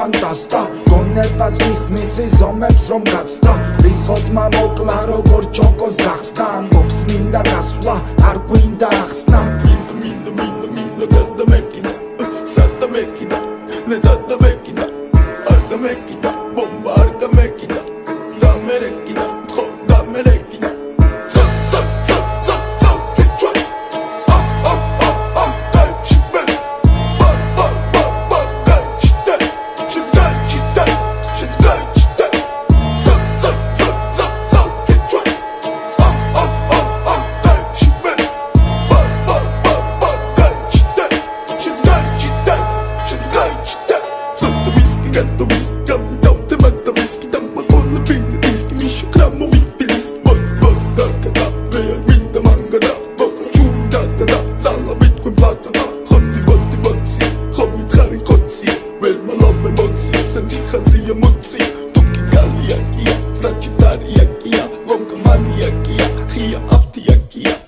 ფანტასტა გონებას მიხნის ზომებს რომ გაცდა რიხოდმა მოკლა როგორ ჩოკოს გახსნა ამბობს მინდა გასვლა არ გვინდა ახსნა მინდა და მეკიდა სადა მეკიდა და მეკიდა არ გამეკიდა ბომბა არ გამეკიდა და მერეკიდა ხო და მერეკიდა Got the whiskey, got me down to the whiskey, down my whole thing, the whiskey, me should cram my weak pills, but da, where with the manga da, but chum da, sala with quick plata da, hot mit Harry Kotzi, well, my love, my motzi, Santi Khazia Mutzi, Tuki Galiakia, Sagittariakia, Longa Maniakia, Hia Aptiakia.